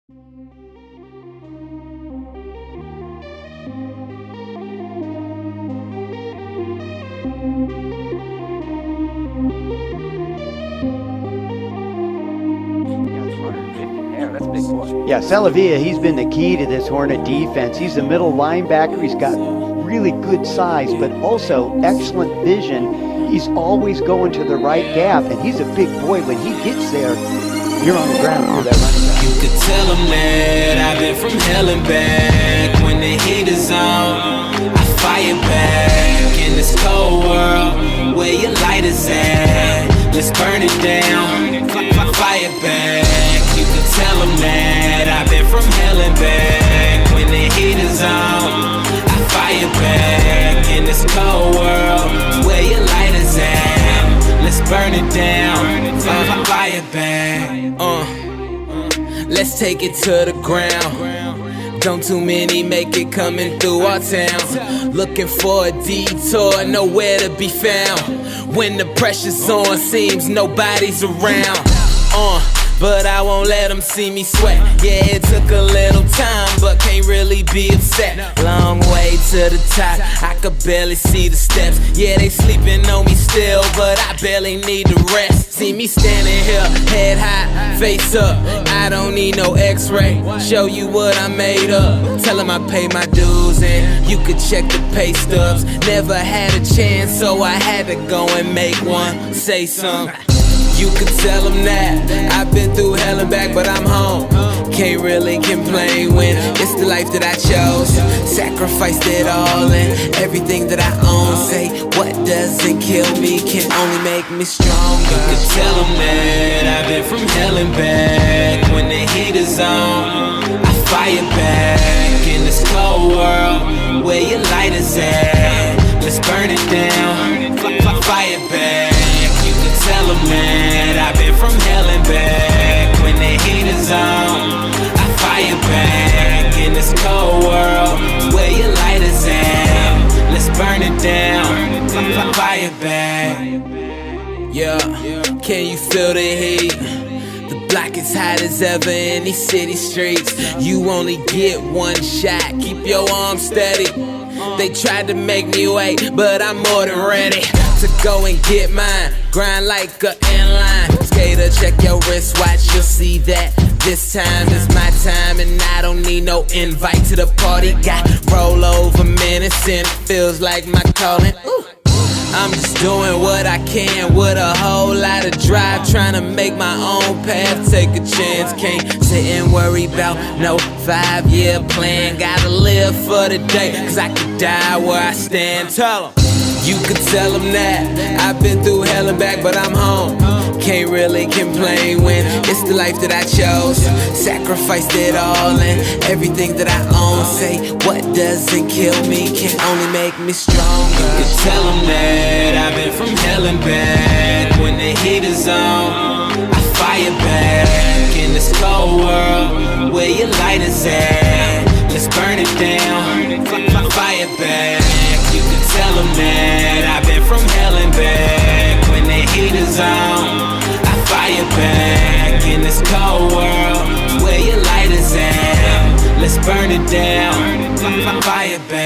That's a big boy. Yeah, Salavia, he's been the key to this Hornet defense. He's a middle linebacker. He's got really good size, but also excellent vision. He's always going to the right gap, and he's a big boy. When he gets there, you're on the ground for that running back. You could tell him that I've been from hell and back. When the heat is on, I fire back. In this cold world, where your light is at, let's burn it down, fire back. You could tell him that I've been from hell and back. When the heat is on, I fire back. In this cold world, where your light is at, let's burn it down, fire back. Let's take it to the ground. Don't too many make it coming through our town. Looking for a detour, nowhere to be found. When the pressure's on, seems nobody's around. But I won't let them see me sweat. Yeah, it took a little time, but can't really be upset. Long way to the top, I could barely see the steps. Yeah, they sleeping on me still, but I barely need the rest. See me standing here, head high, face up. I don't need no x-ray, show you what I made up. Tell them I pay my dues and you could check the pay stubs. Never had a chance, so I had to go and make one. Say something. You could tell them that I've been through hell and back, but I'm home. Can't really complain when it's the life that I chose. Sacrificed it all and everything that I own. Say what doesn't kill me can only make me stronger. You could tell them that I've been from hell and back. When the heat is on, I fire back. In this cold world, where your light is at, let's burn it down, fire back. Tell them that I've been from hell and back. When the heat is on, I fire back. In this cold world, where your light is at, let's burn it down, fire back. Yeah, can you feel the heat? The block is hot as ever in these city streets. You only get one shot, keep your arms steady. They tried to make me wait, but I'm more than ready to go and get mine. Grind like a inline skater, check your wristwatch, you'll see that this time is my time. And I don't need no invite to the party. Got rollover minutes and it feels like my calling. Ooh. I'm just doing what I can with a whole lot of drive, trying to make my own path, take a chance. Can't sit and worry about no 5-year plan. Gotta live for the day, cause I could die where I stand. Tell them. You could tell them that I've been through hell and back, but I'm home. Can't really complain when it's the life that I chose. Sacrificed it all and everything that I own. Say what doesn't kill me can only make me stronger. You could tell them that I've been from hell and back. When the heat is on, I fire back. In this cold world, where your light is at, let's burn it down, fire back. You could tell them that I've been from hell and back. When the heat is on, I fire back. In this cold world, where your light is at, let's burn it down, fire back.